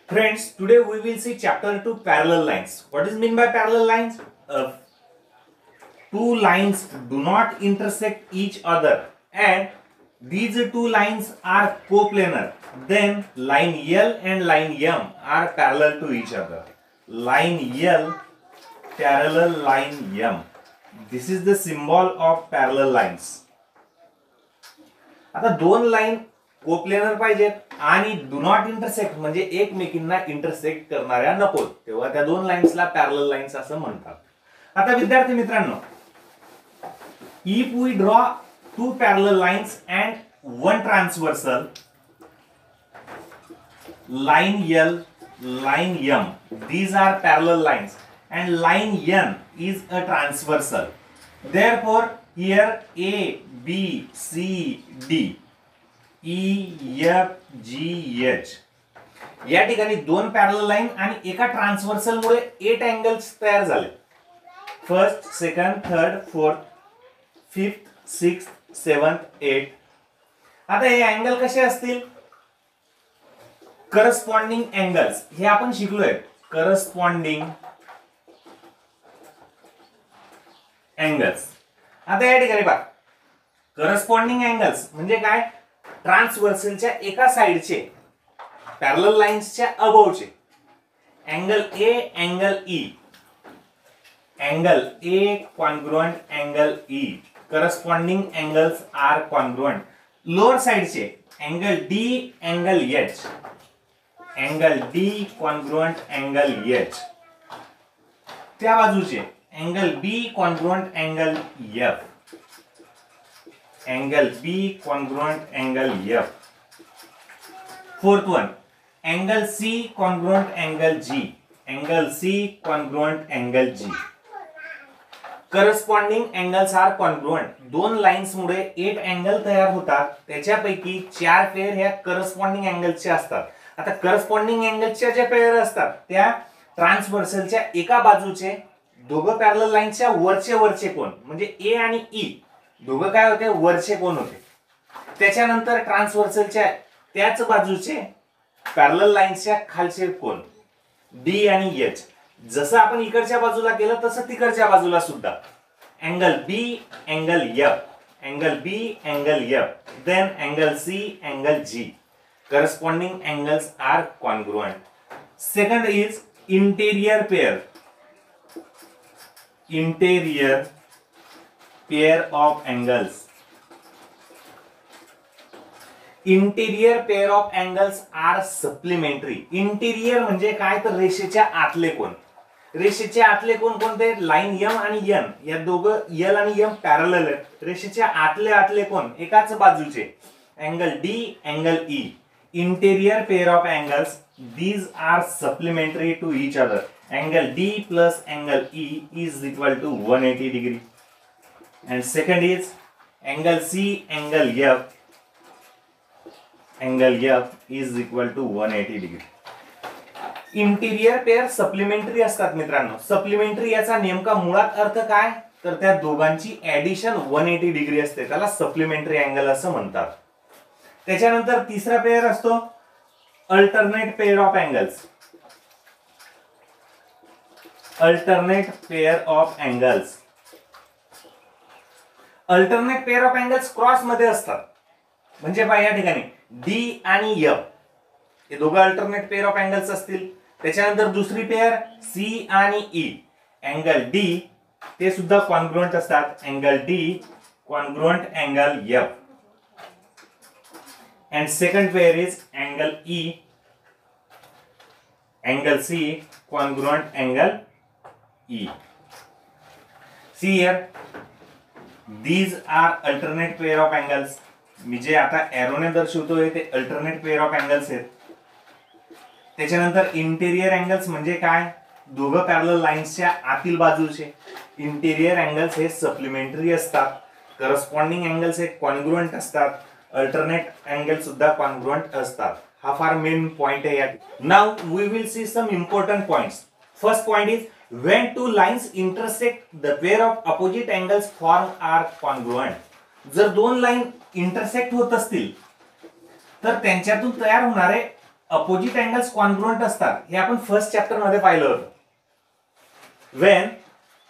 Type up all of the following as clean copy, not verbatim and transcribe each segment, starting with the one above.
Friends, today we will see chapter 2 parallel lines. What is mean by parallel lines? Two lines do not intersect each other and these two lines are coplanar. Then line L and line M are parallel to each other. Line L parallel line M. This is the symbol of parallel lines. आता दोन line coplanar पाहिजेत आणि do not intersect म्हणजे एकमेकींना intersect करणाऱ्या नकोत, तेव्हा त्या दोन लाइन्सला पॅरलल लाइन्स असं म्हणतात. आता विद्यार्थी मित्रांनो, if we draw two parallel lines and one transversal, line L, line M, these are parallel lines and line N is a transversal. Therefore here A, B, C, D, E, F, G, H या ठिकाणी दोन parallel line आणि एका transversal मुळे 8 angles तयार झाले. First, second, third, fourth, fifth, sixth, seventh, 8. आता हे अँगल कसे असतील? करस्पॉन्डिंग अँगल्स हे आपण शिकलोय. Corresponding angles. आता या ठिकाणी पहा, करस्पॉन्डिंग अँगल्स म्हणजे काय? ट्रान्सव्हर्सलच्या एका साइडचे पॅरलल लाइन्सच्या अबोवचे angle A, angle E, angle A congruent angle E, corresponding angles are congruent. Lower साइडचे angle D, angle H, angle D congruent angle H, त्या बाजूचे angle B congruent angle F, angle B congruent angle F. Fourth one, angle C congruent angle G, angle C congruent angle G. Corresponding angles are congruent. दोन lines मुळे 8 angle तयार होतात, त्याच्यापैकी 4 pair ह्या corresponding अँगल्सचे असतात. आता करस्पॉन्डिंग अँगल्सच्या ज्या pair असतात त्या ट्रान्सव्हर्सलच्या एका बाजूचे दोघं पॅरलल लाइन्सच्या वरचे कोन म्हणजे ए आणि ई दोघं काय होते? वरचे कोन होते. त्याच्यानंतर ट्रान्सव्हर्सलच्या त्याच बाजूचे पॅरलल लाइन्सच्या खालचे कोन डी आणि एच. जसं आपण इकडच्या बाजूला केलं तसं तिकडच्या बाजूला सुद्धा angle B, angle F, angle B, angle F, then angle C, angle G. Corresponding angles are congruent. Second is interior pair. Interior pair of angles. Interior pair of angles are supplementary. Interior म्हणजे काय? तर रेषेच्या आतले कोन. रेषेच्या आतले कोन कोणते? Line M आणि N या दोघं एल आणि एम पॅरलल आहेत. रेषेच्या आतले कोन एकाच बाजूचे angle D, angle E. Interior pair of angles, these are supplementary to each other. Angle D plus angle E is equal to 180 degree. And second is angle C, angle F, angle F is equal to 180 degree. Interior pair supplementary असतात मित्रांनो. Supplementary याचा नेमका मुळात अर्थ काय? तर त्या दोघांची ऍडिशन 180 डिग्री असते, त्याला सप्लिमेंटरी अँगल असं म्हणतात. त्याच्यानंतर तिसरा पेयर असतो alternate pair of angles. Alternate pair of angles. Alternate pair of angles cross मध्ये असतात. म्हणजे पहा या ठिकाणी डी आणि एफ हे दोघं अल्टरनेट पेयर ऑफ एंगल्स असतील. त्याच्यानंतर दुसरी पेयर सी आणि ई, अँगल डी ते सुद्धा कॉन्ग्रुएंट असतात. Angle D congruent angle F. And second pair is angle E, angle C congruent angle E. See here, these are alternate pair of angles. मी जे आता एरोने दर्शवतोय ते अल्टरनेट पेयर ऑफ एंगल्स आहेत. त्याच्यानंतर interior angles म्हणजे काय? दोघं parallel लाइन्सच्या आतील बाजूचे. इंटेरियर अँगल्स हे सप्लिमेंटरी असतात. करस्पॉन्डिंग अँगल्स हे कॉन्ग्रुएंट असतात. अल्टरनेट अँगल सुद्धा कॉन्ग्रुएंट असतात. हा फार मेन पॉइंट आहे. Now we will see some important points. First point is when two lines intersect the pair of opposite angles form are congruent. जर दोन लाइन इंटरसेक्ट होत असतील तर त्यांच्यातून तयार होणारे अपोजिट अँगल्स कॉन्ग्रुएंट असतात हे आपण फर्स्ट चॅप्टर मध्ये पाहिलं होतं. When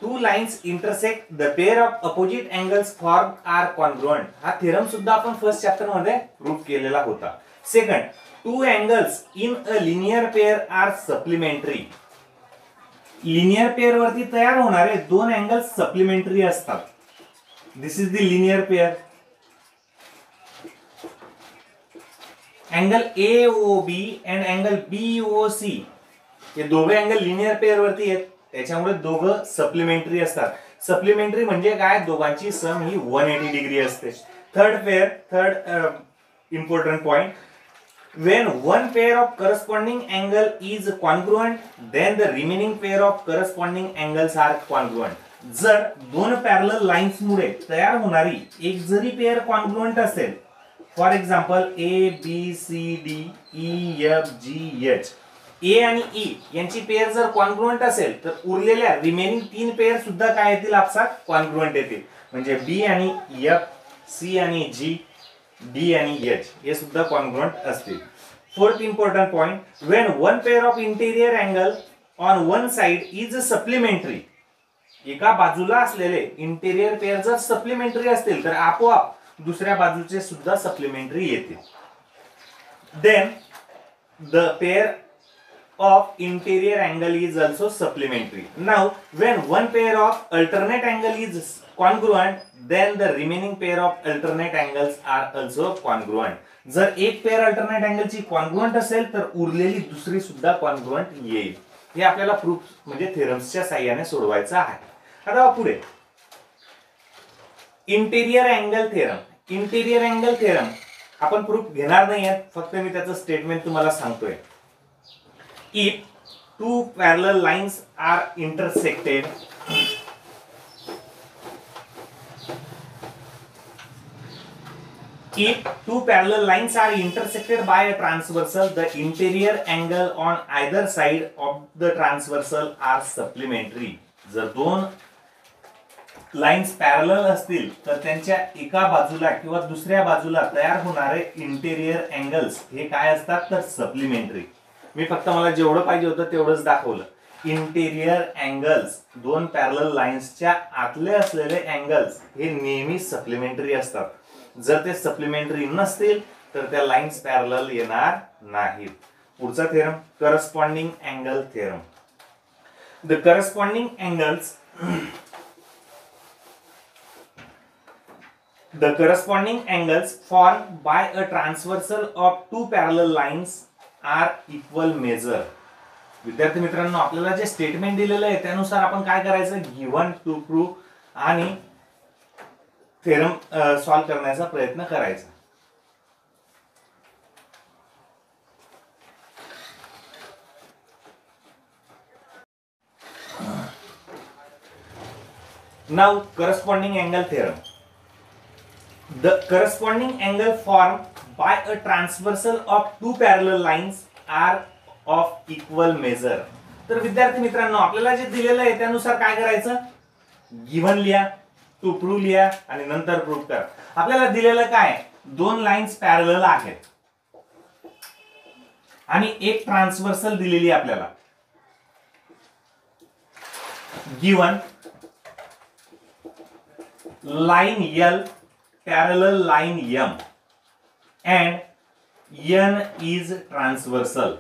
two lines intersect, the pair of opposite angles formed are congruent. हा थेरम सुद्धा आपण फर्स्ट चॅप्टर मध्ये प्रूव्ह केलेला होता. Second, two angles in a linear pair are supplementary. Linear pair वरती तयार होणारे दोन अँगल्स सप्लिमेंटरी असतात. This is the linear pair. Angle AOB and angle BOC हे दोघे अँगल लिनियर पेयर वरती आहेत, त्याच्यामुळे दोघं सप्लिमेंटरी असतात. सप्लिमेंटरी म्हणजे काय, दोघांची सम ही 180 डिग्री असते. Third important point, when one pair of corresponding angle is congruent, then the remaining pair of corresponding angles are congruent. जर दोन पॅरलल लाइन्स मुळे तयार होणारी एक जरी पेयर कॉन्ग्रुएंट असेल, फॉर एक्झाम्पल ABCDEFGH, ए आणि ई यांची पेयर जर कॉन्ग्रुएंट असेल तर उरलेल्या रिमेनिंग तीन पेयर सुद्धा काय येतील, आपसात कॉन्ग्रुएंट येतील. म्हणजे बी आणि एफ, सी आणि जी, डी आणि एच हे सुद्धा कॉन्ग्रुएंट असतील. Fourth important point, when one pair of interior angle on one side is supplementary, एका बाजूला असलेले इंटेरियर पेयर जर सप्लिमेंटरी असतील तर आपोआप दुसऱ्या बाजूचे सुद्धा सप्लिमेंटरी येतील. Then the pair of interior angle is also supplementary. Now when one pair of alternate angle is congruent, then the remaining pair of alternate angles are also congruent. जर एक पेयर अल्टरनेट अँगल ची congruent असेल तर उरलेली दुसरी सुद्धा congruent येईल. हे आपल्याला प्रूफ म्हणजे थेरम्सच्या साहाय्याने सोडवायचं आहे. आता पुढे interior angle theorem. Interior angle theorem आपण प्रूफ घेणार नाहीये, फक्त मी त्याचं स्टेटमेंट तुम्हाला सांगतोय. If two parallel lines are intersected, by a transversal, the interior angle on either side of the transversal are supplementary. जर दोन लाइन्स पॅरलल असतील तर त्यांच्या एका बाजूला किंवा दुसऱ्या बाजूला तयार होणारे इंटेरियर अँगल्स हे काय असतात तर सप्लिमेंटरी. मी फक्त मला जेवढं पाहिजे होतं तेवढंच दाखवलं. इंटेरियर अँगल्स दोन पॅरलल लाइन्सच्या आतले असलेले अँगल्स हे नेहमी सप्लिमेंटरी असतात. जर ते सप्लिमेंटरी नसतील तर त्या लाइन्स पॅरलल येणार नाहीत. पुढचा theorem, corresponding angle theorem. The corresponding angles formed by a transversal of two parallel lines are equal measure. विद्यार्थी मित्रांनो, आपल्याला जे स्टेटमेंट दिलेलं आहे त्यानुसार आपण काय करायचं, गिव्हन टू प्रूव्ह आणि थेरम सॉल्व करण्याचा प्रयत्न करायचा. Now corresponding angle theorem. The corresponding angle formed by a transversal of two parallel lines are of equal measure. तर विद्यार्थी मित्रांनो, आपल्याला जे दिलेलं आहे त्यानुसार काय करायचं, गिव्हन लिहा, टू प्रूव्ह लिहा आणि नंतर प्रूव्ह करा. आपल्याला दिलेलं काय, दोन लाइन्स पॅरलल आहेत आणि एक ट्रान्सव्हर्सल दिलेली आपल्याला. Given line L parallel line M and N is transversal.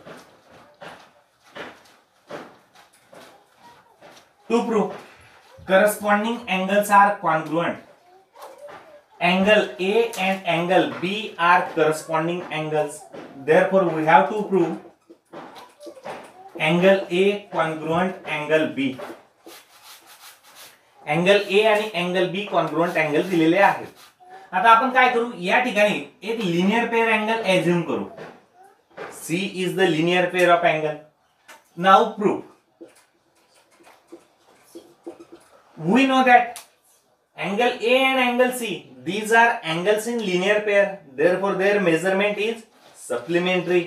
To prove corresponding angles are congruent, angle A and angle B are corresponding angles. Therefore we have to prove angle A congruent angle B. Angle A आणि angle B congruent angle दिलेले आहेत. आता आपण काय करू, या ठिकाणी एक लिनियर पेयर अँगल एज्युम करू. C is the linear pair of angle. Now prove. We know that angle A and angle C, these are angles in linear pair. Therefore their measurement is supplementary.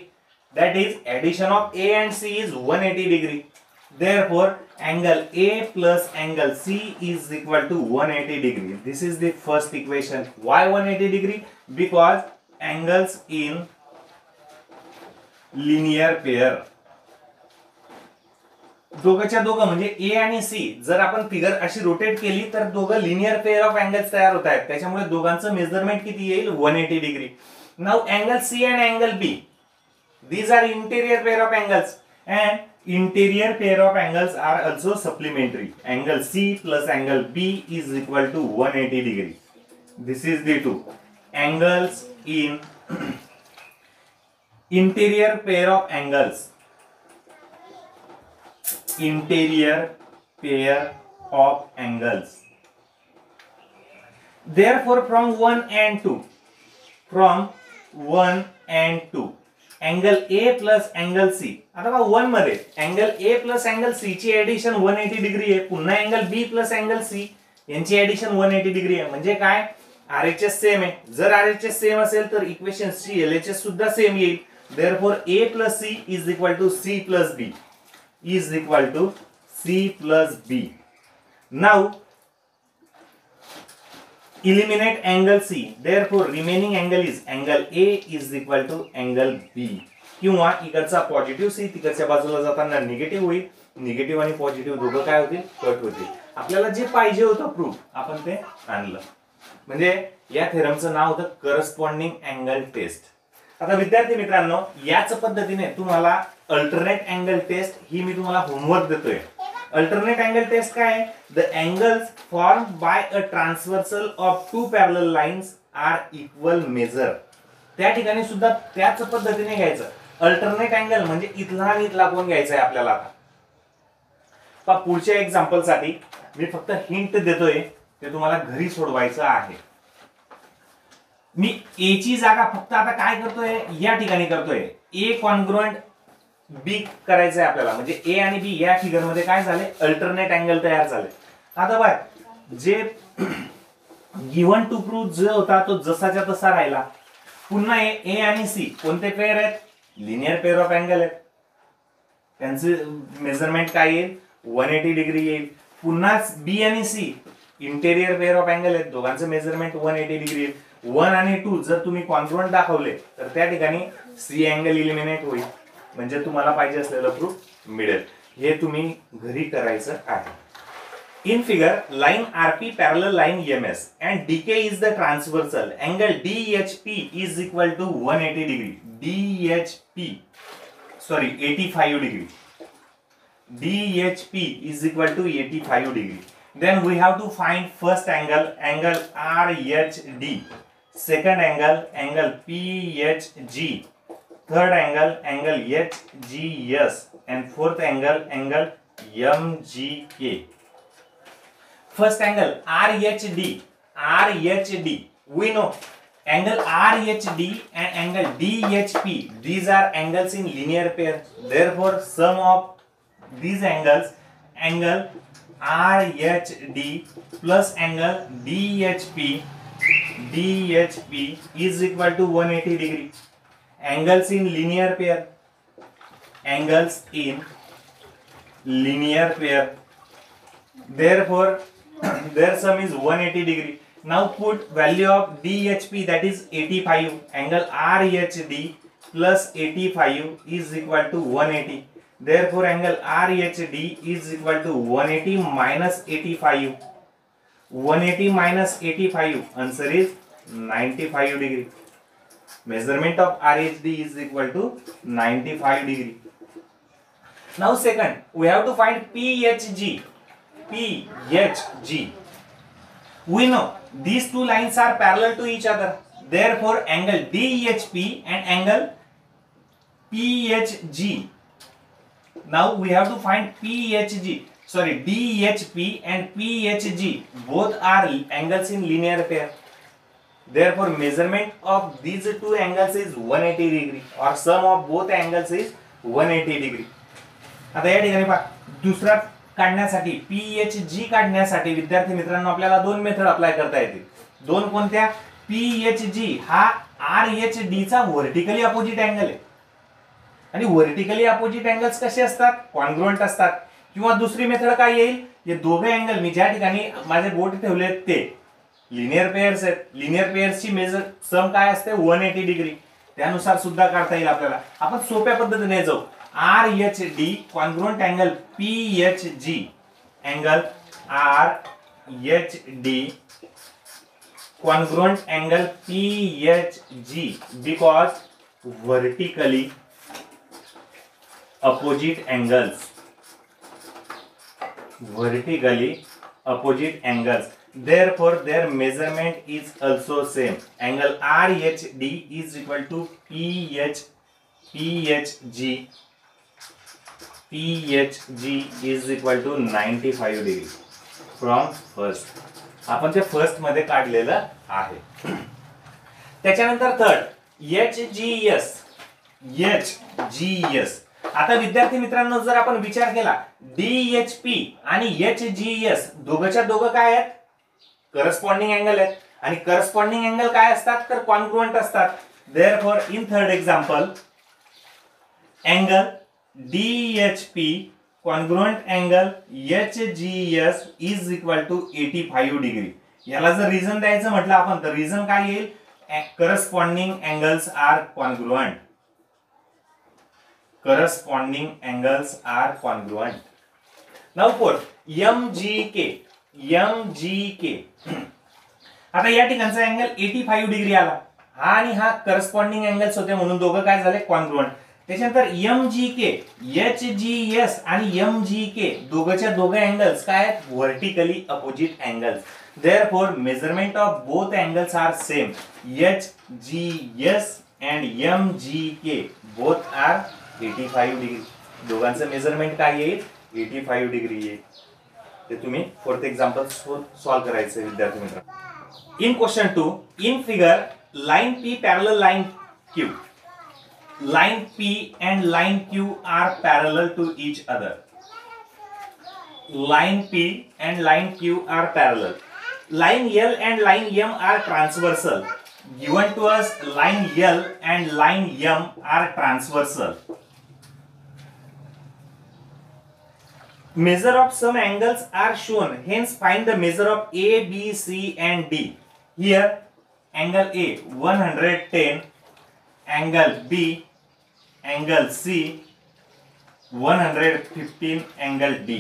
That is, addition of A and C is 180 degree. Therefore angle A plus angle C is equal to 180 degree. This is the first equation. Why 180 degree? Because angles in linear pair, दोघंच्या दोघं म्हणजे ए आणि C जर आपण figure अशी rotate केली तर दोघं लिनियर पेअर ऑफ अँगल्स तयार होत आहेत, त्याच्यामुळे दोघांचं मेजरमेंट किती येईल 180 degree. Now angle C and angle B, these are interior pair of angles and interior pair of angles are also supplementary. Angle C plus angle B is equal to 180 degree. This is the two angles in interior pair of angles, interior pair of angles. Therefore from 1 and 2, from 1 and 2 angle A plus angle C, आता बघा 1 मध्ये angle A plus angle C ची addition 180 degree आहे, पुन्हा angle B plus angle C यांची addition 180 degree आहे. म्हणजे काय, आरएचएस सेम आहे. जर आरएचएस सेम असेल तर इक्वेशन्स ची एलएचएस सुद्धा सेम येईल. Therefore A plus C is equal to C plus B, is equal to C plus B. Now eliminate angle C, therefore remaining angle is angle A is equal to angle B. किंवा इकडचा positive C तिकडच्या बाजूला जाताना negative होईल, negative आणि positive दोघं काय होतील, कट होतील. आपल्याला जे पाहिजे होतं प्रूफ आपण ते आणलं. म्हणजे या थेरमचं नाव होतं करस्पॉन्डिंग अँगल टेस्ट. आता विद्यार्थी मित्रांनो, याच पद्धतीने तुम्हाला अल्टरनेट अँगल टेस्ट ही मी तुम्हाला होमवर्क देतोय. अल्टरनेट अँगल टेस्ट काय आहे, the angles form by a transversal of two parallel lines are equal measure. त्या ठिकाणी सुद्धा त्याच पद्धतीने घ्यायचं. अल्टरनेट अँगल म्हणजे इथला आणि इथला कोण घ्यायचा आहे आपल्याला. आता पुढच्या एक्झाम्पल साठी मी फक्त हिंट देतोय, ते तुम्हाला घरी सोडवायचं आहे. मी ए ची जागा फक्त आता काय करतोय, या ठिकाणी करतोय. ए कॉन्ग्रुएंट बी करायचंय आपल्याला, म्हणजे ए आणि बी या फिगर मध्ये काय झाले, अल्टरनेट अँगल तयार झाले. आता बघ, जे गिव्हन टू प्रूफ जो होता तो जसाच्या तसा राहिला. पुन्हा ए आणि सी कोणते पेअर आहेत, लिनियर पेअर ऑफ अँगल आहेत. त्यांचे मेजरमेंट काय येईल, 180 डिग्री येईल. पुन्हा बी आणि C interior pair of angle आहेत, दोघांचं मेजरमेंट 180 डिग्री येईल. 1 आणि 2 जर तुम्ही कॉन्ग्रुएंट दाखवले तर त्या ठिकाणी सी अँगल इलिमिनेट होईल, म्हणजे तुम्हाला पाहिजे असलेलं प्रूफ मिळेल. हे तुम्ही घरी करायचं आहे. In figure, line RP parallel line EMS and DK is the transversal. Angle DHP is equal to 180 degree. DHP, sorry, 85 degree. DHP is equal to 85 degree. Then we have to find first angle, angle RHD. Second angle, angle PHG. Third angle, angle HGS. And fourth angle, angle MGK. First angle RHD, RHD. We know angle RHD and angle DHP. These are angles in linear pair. Therefore, sum of these angles, angle RHD plus angle DHP, DHP is equal to 180 degree. Angles in linear pair. Angles in linear pair. Therefore, their sum is 180 degree. Now put value of DHP, that is 85. Angle RHD plus 85 is equal to 180. Therefore angle RHD is equal to 180 minus 85. 180 minus 85, answer is 95 degree. Measurement of RHD is equal to 95 degree. Now second, we have to find PHG. PHG. We know these two lines are parallel to each other. Therefore, angle DHP and angle PHG. Now we have to find PHG. Sorry, DHP and PHG. Both are angles in linear pair. Therefore, measurement of these two angles is 180 degree, or sum of both angles is 180 degree. आता या ठिकाणी पहा, दुसरा काढण्यासाठी PHG काढण्यासाठी विद्यार्थी मित्रांनो आपल्याला दोन मेथड अप्लाय करता येतील. दोन कोणत्या, PHG हा RHD चा व्हर्टिकली अपोजिट अँगल आहे, आणि व्हर्टिकली अपोजिट अँगल्स कसे असतात, कॉन्ग्रुएंट असतात. किंवा दुसरी मेथड काय येईल, हे दोघे अँगल मी ज्या ठिकाणी माझे बोट ठेवले ते लिनियर पेअर्स आहेत. लिनियर पेअर्सची मेजर सम काय असते, 180 डिग्री. त्यानुसार सुद्धा काढता येईल आपल्याला. आपण सोप्या पद्धतीने जाऊ. RHD congruent angle PHG angle RHD congruent angle PHG because vertically opposite angles. Therefore their measurement is also same. Angle RHD is equal to PHG is equal to 95 degree from first. आपण ते first मध्ये काढलेलं आहे. त्याच्यानंतर third HGS. आता विद्यार्थी मित्रांनो जर आपण विचार केला DHP आणि HGS दोघच्या दोघं काय आहेत, करस्पॉन्डिंग अँगल आहेत आणि करस्पॉन्डिंग अँगल काय असतात तर कॉन्ग्रुएंट असतात. Therefore in third example angle DHP congruent angle HGS is equal to 85 degree. याला जर रिझन द्यायचं म्हटलं आपण तर रिझन काय येईल, corresponding angles are congruent. Now for MGK. आता या ठिकाणचा अँगल 85 डिग्री आला हा आणि हा करस्पॉन्डिंग अँगल्स होते म्हणून दोघं काय झाले कॉन्ग्रुएंट. त्याच्यानंतर MGK HGS आणि MGK दोघच्या दोघं अँगल्स काय आहेत, vertically opposite angles. Therefore measurement of both angles are same. HGS and MGK both are 85 degree. दोघांचं मेजरमेंट काय येईल 85 डिग्री येईल. ते तुम्ही फोर्थ एक्झाम्पल सॉल्व करायचं विद्यार्थी मित्रांनो. In question 2 in figure line P parallel line Q. Line P and line Q are parallel to each other. Line P and line Q are parallel. Line L and line M are transversal. Given to us line L and line M are transversal. Measure of some angles are shown. Hence find the measure of A, B, C and D. Here angle A 110, angle B angle C 115, angle D.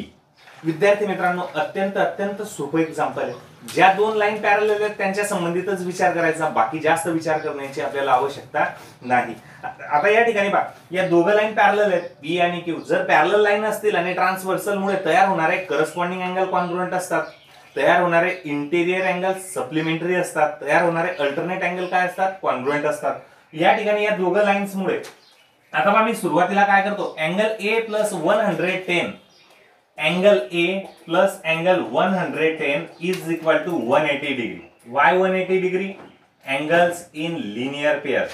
विद्यार्थी मित्रांनो अत्यंत सोपं example आहे. ज्या दोन line parallel आहेत त्यांच्या संबंधितच विचार करायचा, बाकी जास्त विचार करण्याची आपल्याला आवश्यकता नाही. आता या ठिकाणी पहा या दोघं लाईन पॅरलल आहेत P आणि Q. जर पॅरलल लाईन असतील आणि ट्रान्सव्हर्सल मुळे तयार होणारे करस्पॉन्डिंग अँगल कॉन्ग्रुएंट असतात, तयार होणारे इंटेरियर अँगल सप्लिमेंटरी असतात, तयार होणारे अल्टरनेट अँगल काय असतात कॉन्ग्रुएंट असतात. या ठिकाणी या दोघं लाईन्स मुळे आता मी सुरुवातीला काय करतो, angle A plus 110 angle A plus angle 110 is equal to 180 degree. Why 180 degree, angles in linear pair.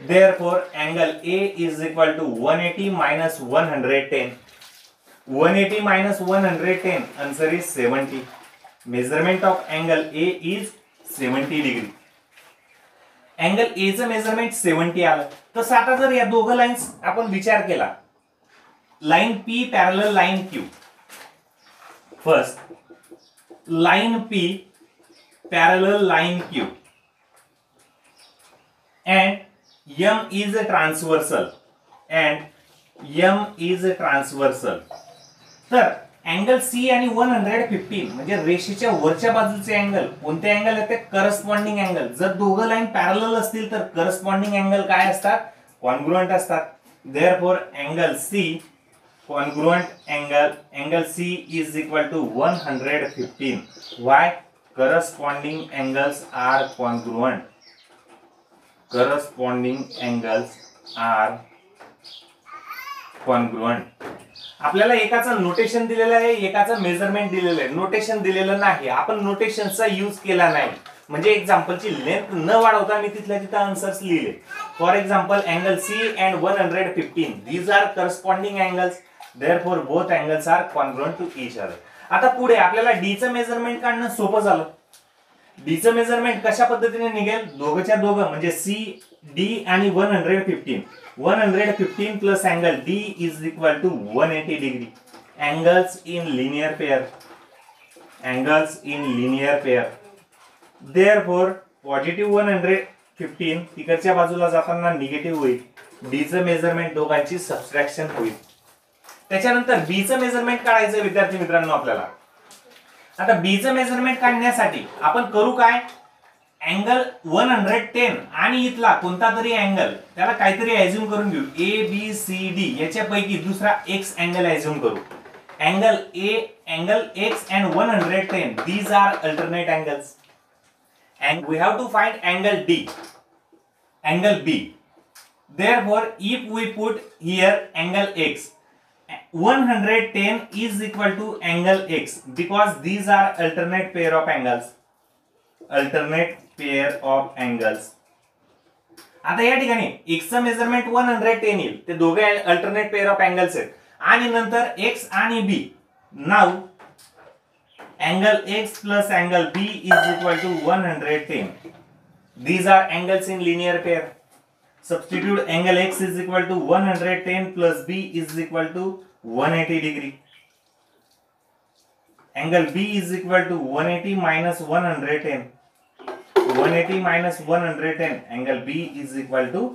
Therefore angle A is equal to 180 minus 110. 180 minus 110 answer is 70. Measurement of angle A is 70 degree. Angle A चं measurement 70 आलं. तसं आता जर या दोघं lines आपण विचार केला, line P parallel line Q. First line P parallel line Q and M is a transversal तर अँगल C आणि 115 म्हणजे रेषेच्या वरच्या बाजूचे अँगल कोणते अँगल आहेत, करस्पॉन्डिंग अँगल. जर दोघं लाईन पॅरलल असतील तर करस्पॉन्डिंग अँगल काय असतात, कॉन्ग्रुएंट असतात. Therefore angle C congruent angle C is equal to 115. Why, corresponding angles are congruent. आपल्याला एकाचं नोटेशन दिलेलं आहे, एकाचं मेजरमेंट दिलेलं आहे. नोटेशन दिलेलं नाही, आपण नोटेशनचा यूज केला नाही म्हणजे एक्झाम्पलची लेंथ न वाढवता मी तिथल्या तिथं आन्सर्स लिहिले. For example angle C and 115 these are corresponding angles, therefore both angles are congruent to each other. आता पुढे आपल्याला D चं मेजरमेंट काढणं सोपं झालं. D चं मेजरमेंट कशा पद्धतीने निघेल, दोघच्या दोघं म्हणजे C D आणि 115 plus angle D is equal to 180 degree. Angles in linear pair. Therefore positive 100 15 तिकडच्या बाजूला जाताना निगेटिव्ह होईल. डी चं मेजरमेंट दोघांची सबट्रॅक्शन होईल. त्याच्यानंतर बी चं मेजरमेंट काढायचं विद्यार्थी मित्रांनो आपल्याला. आता बी चं मेजरमेंट काढण्यासाठी आपण करू काय, अँगल 110 आणि इथला कोणता तरी अँगल त्याला काहीतरी ऍझ्युम करून घेऊ. ए बी सी डी याच्यापैकी दुसरा एक्स अँगल ऍझ्युम करू. Angle A, angle x and 110 these are alternate angles and we have to find angle D, angle B. Therefore, if we put here angle X, 110 is equal to angle X because these are alternate pair of angles. Alternate pair of angles. आता या ठिकाणी X चं measurement 110 येईल. ते दोघे alternate pair of angles आहेत. आणि नंतर X आणि B. Now angle X plus angle B is equal to 110. These are angles in linear pair. Substitute angle X is equal to 110 plus B is equal to 180 degree. Angle B is equal to 180 minus 110. 180 minus 110. Angle B is equal to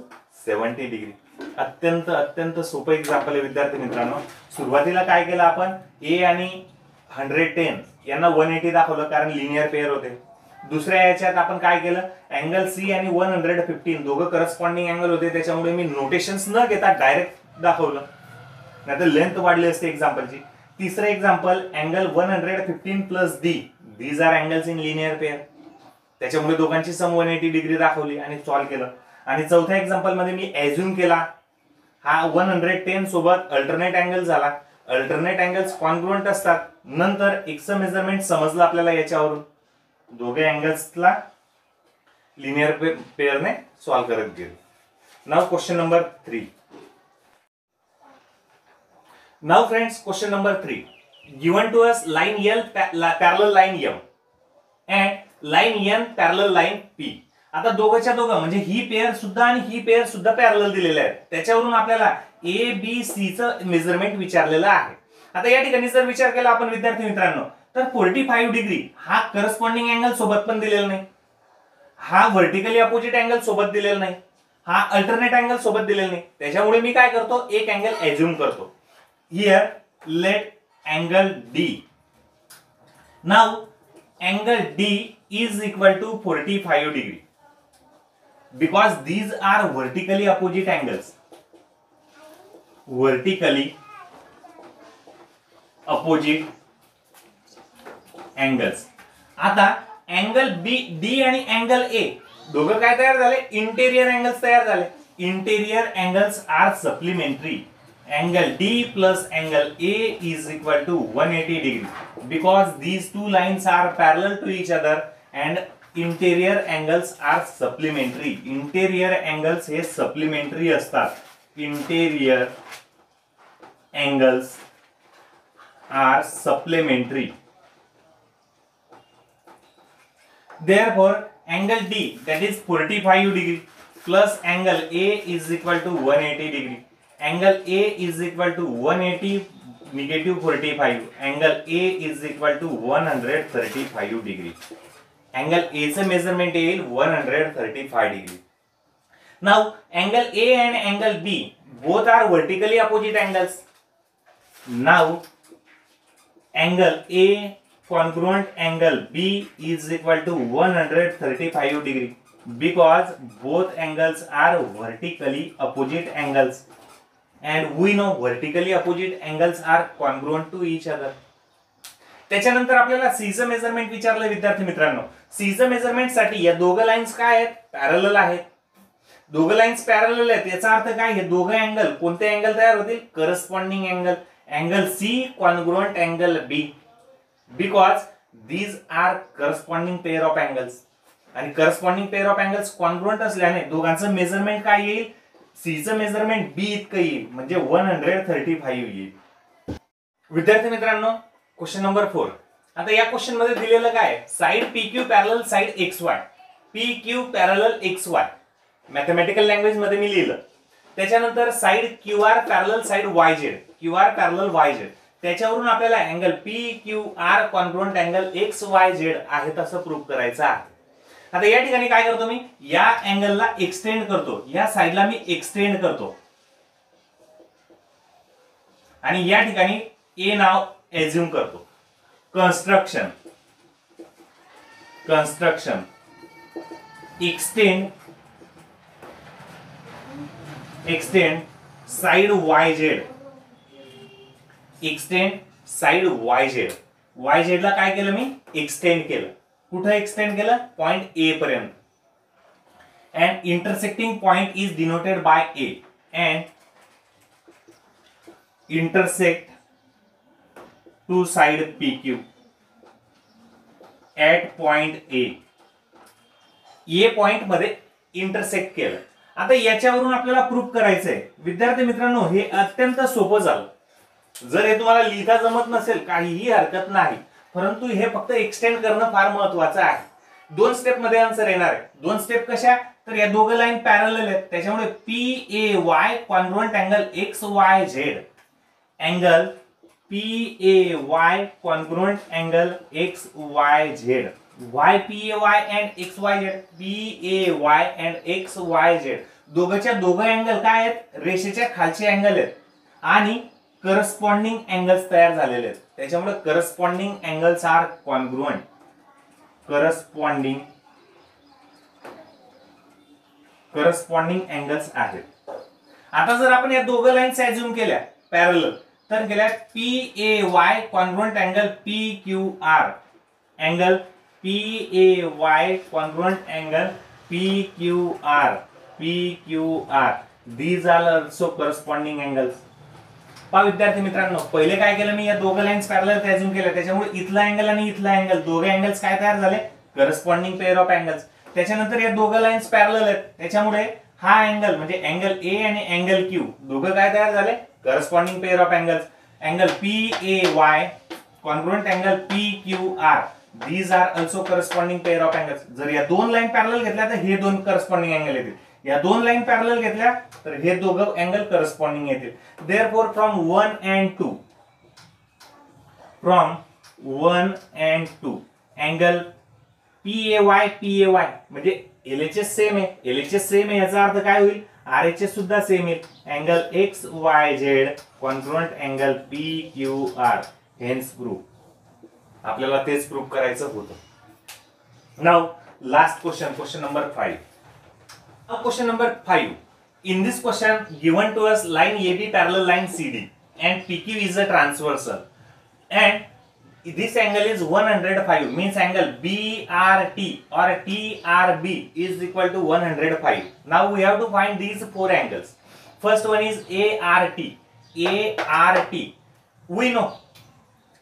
70 degree. अत्यंत सोपं example आहे विद्यार्थी मित्रांनो. सुरुवातीला काय केलं आपण, A आणि 110 यांना 180 दाखवलं कारण लिनियर पेअर होते. दुसऱ्या याच्यात आपण काय केलं, अँगल सी आणि 115 दोघं करस्पॉन्डिंग अँगल होते, त्याच्यामुळे मी नोटेशन्स न घेता डायरेक्ट दाखवलं, नाहीतर लेंथ वाढली असते एक्झाम्पलची. तिसरं example, angle 115 plus D, these are angles in linear pair, त्याच्यामुळे दोघांची सम 180 डिग्री दाखवली आणि सॉल्व्ह केलं. आणि चौथ्या एक्झाम्पल मध्ये मी ऍझ्युम केला हा 110 सोबत अल्टरनेट अँगल झाला. अल्टरनेट अँगल्स कॉन्ग्रुएंट असतात. नंतर एक्स मेजरमेंट समजलं आपल्याला याच्यावरून, दोघे अँगल्सला लिनियर पेअरने सॉल्व्ह करत गेलो. Now question number 3. Now friends, question number 3. Given to us line L parallel line M and line N parallel line P. आता दोघांच्या दोघं म्हणजे ही पेअर सुद्धा आणि ही पेअर सुद्धा पॅरलल दिलेले आहेत. त्याच्यावरून आपल्याला ए बी सी चं मेजरमेंट विचारलेलं आहे. आता या ठिकाणी जर विचार केला आपण विद्यार्थी मित्रांनो, तर 45 डिग्री हा करस्पॉन्डिंग अँगल सोबत पण दिलेला नाही, हा व्हर्टिकली अपोजिट अँगल सोबत दिलेला नाही, हा अल्टरनेट अँगल सोबत दिलेला नाही. त्याच्यामुळे मी काय करतो, एक अँगल ऍझ्युम करतो. Here let angle D. Now angle D is equal to 45 degree because these are vertically opposite angles. Vertically opposite angles. आता अँगल बी डी आणि अँगल ए दोघं काय तयार झाले, इंटेरियर अँगल्स तयार झाले. Interior angles are supplementary. Angle D plus angle A is equal to 180 degree because these two lines are parallel to each other and interior angles are supplementary. Interior angles हे supplementary असतात. Interior angles are supplementary. Therefore, angle D, that is 45 degree plus angle A is equal to 180 degree. Angle A is equal to 180 negative 45. Angle A is equal to 135 degree. Angle A चं measurement येईल 135 degree. Now, angle A and angle B both are vertically opposite angles. Now, angle A congruent angle B is equal to 135 degree because both angles are vertically opposite angles and we know vertically opposite angles are congruent to each other. त्याच्यानंतर आपल्याला C चं measurement विचारलं विद्यार्थी मित्रांनो. C चं measurement साठी या दोघं लाइन्स काय आहेत, पॅरलल आहेत. दोघं लाइन्स पॅरलल आहेत याचा अर्थ काय, हे दोघं अँगल कोणते अँगल तयार होतील, corresponding angle. Angle C congruent angle B because these are corresponding pair of angles आणि corresponding pair of angles congruent असल्याने दोघांचं मेजरमेंट काय येईल, C चं मेजरमेंट B इतकं येईल म्हणजे 135 येईल. विद्यार्थी मित्रांनो, क्वेश्चन नंबर 4. आता या क्वेश्चन मध्ये दिलेलं काय, side PQ parallel side XY. PQ parallel XY mathematical language मध्ये मी लिहिलं. त्याच्यानंतर side QR parallel side YZ. QR parallel YZ. त्याच्यावरून आपल्याला angle PQR congruent angle XYZ आहे तसं प्रूव्ह करायचं आहे. आता या ठिकाणी काय करतो मी, या अँगलला एक्सटेंड करतो, या साइडला मी एक्सटेंड करतो आणि या ठिकाणी ए नाव एज्युम करतो. Construction extend side YZ, extend side YZ. YZ ला काय केलं मी, एक्सटेंड केलं. कुठं एक्सटेंड केलं, पॉइंट ए पर्यंत. And intersecting point is denoted by A. And intersect two side PQ at point A. A point मध्ये इंटरसेक्ट केलं. आता याच्यावरून आपल्याला प्रूफ करायचंय. विद्यार्थी मित्रांनो, हे अत्यंत सोपं झालं. जर हे तुम्हाला लिहिता जमत नसेल काहीही हरकत नाही, परंतु हे फक्त एक्सटेंड करणं फार महत्वाचं आहे. 2 स्टेप मध्ये आन्सर येणार आहे. 2 स्टेप कशा, तर या दोघं लाईन पॅरलल आहेत, त्याच्यामुळे PAY congruent angle XYZ, angle PAY congruent angle XYZ, YPAY and XYZ, PAY and XYZ दोघंच्या दोघं अँगल काय आहेत, रेषेच्या खालचे अँगल आहेत आणि करस्पॉन्डिंग अँगल्स तयार झालेले आहेत. त्याच्यामुळे corresponding angles are congruent. Corresponding angles आहेत. आता जर आपण या दोघं लाईन्स अज्युम केल्या पॅरलल, तर केल्या PAY congruent angle PQR, angle PAY congruent angle PQR. These are also corresponding angles. पहा विद्यार्थी मित्रांनो, पहिले काय केलं मी, या दोघं लाईन्स पॅरलल अज्युम केल्या, त्याच्यामुळे इथला अँगल आणि इथला अँगल दोघे अँगल्स काय तयार झाले, करस्पॉन्डिंग पेअर ऑफ अँगल्स. त्याच्यानंतर या दोघं लाईन्स पॅरलल आहेत, त्याच्यामुळे हा अँगल म्हणजे अँगल ए आणि अँगल क्यू दोघं काय तयार झाले, corresponding pair of angles. Angle PAY congruent angle PQR. These are also corresponding pair of angles. जर या दोन लाईन पॅरलल घेतल्या तर हे दोन करस्पॉन्डिंग अँगल येतील. या दोन लाईन पॅरलल घेतल्या तर हे दोघं अँगल करस्पॉन्डिंग येतील. Therefore from 1 and 2 angle PAY म्हणजे LHS सेम आहे, LHS सेम आहे, याचा अर्थ काय होईल, RHS सुद्धा सेम येईल. Angle XYZ congruent angle PQR. Hence proof. आपल्याला तेच प्रूफ करायचं होतं. Now last question number 5. Question number 5. In this question, given to us line AB parallel line CD and PQ is a transversal, and this angle is 105. Means angle BRT or TRB is equal to 105. Now we have to find these 4 angles. First one is ART. ART. We know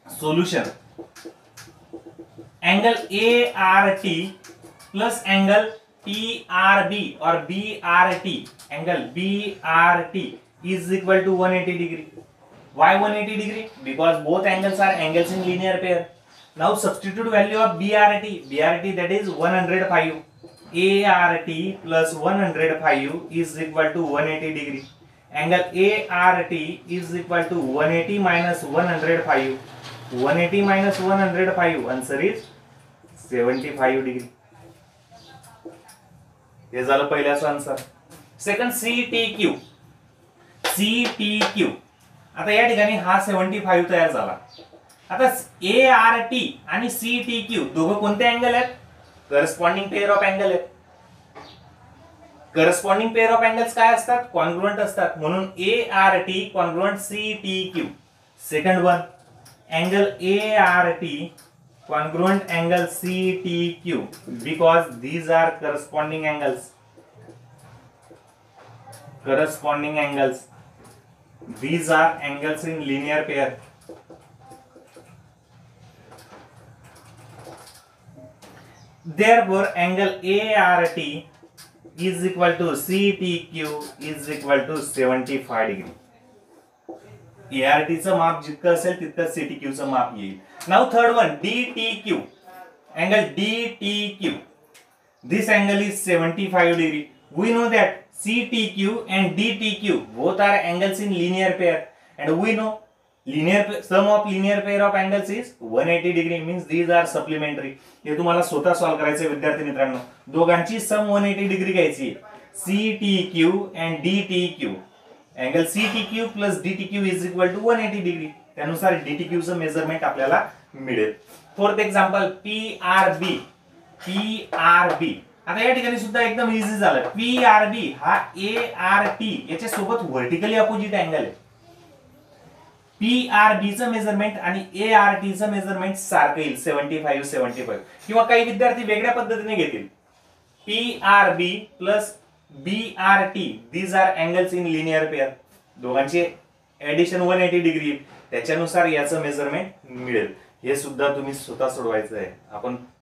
solution. Angle ART plus angle TRB or BRT, angle BRT is equal to 180 degree. Why 180 degree? Because both angles are angles in linear pair. Now substitute value of BRT. BRT that is 105. ART plus 105 is equal to 180 degree. Angle ART is equal to 180 minus 105. 180 minus 105. Answer is 75 degree. हे झालं पहिल्याचं answer. Second CTQ. आता या ठिकाणी हा 75 तयार झाला. आता ART आणि CTQ दोघं कोणते अँगल आहेत, करस्पॉन्डिंग पेअर ऑफ अँगल आहेत. करस्पॉन्डिंग पेअर ऑफ अँगल्स काय असतात, कॉन्ग्रुएंट असतात. म्हणून ART congruent CTQ. Second one angle ART congruent angle CTQ because these are corresponding angles. These are angles in linear pair. Therefore angle ART is equal to CTQ is equal to 75 degree. ART चं माप जितकं असेल तितकं CTQ चं माप येईल. Now third one DTQ. Angle DTQ. This angle is 75 degree. We know that CTQ and DTQ both are angles in linear pair, and we know linear sum of linear pair of angles is 180 degree means these are supplementary. हे तुम्हाला स्वतः solve करायचे विद्यार्थी मित्रांनो. दोघांची sum 180 degree घ्यायची. CTQ and DTQ. Angle CTQ plus DTQ is equal to 180 degree. त्यानुसार DTQ चं मेजरमेंट आपल्याला मिळेल. Fourth example PRB. आता या ठिकाणी सुद्धा एकदम इझी झालं. PRB हा ART याच्या सोबत व्हर्टिकली अपोजिट अँगल आहे. PRB चं मेजरमेंट आणि ART चं मेजरमेंट सारखं येईल 75 किंवा काही विद्यार्थी वेगळ्या पद्धतीने घेतील. PRB plus BRT these are angles in linear pair. दोघांचे ऍडिशन 180 डिग्री. त्याच्यानुसार याचं मेजरमेंट मिळेल. हे सुद्धा तुम्ही स्वतः सोडवायचं आहे. आपण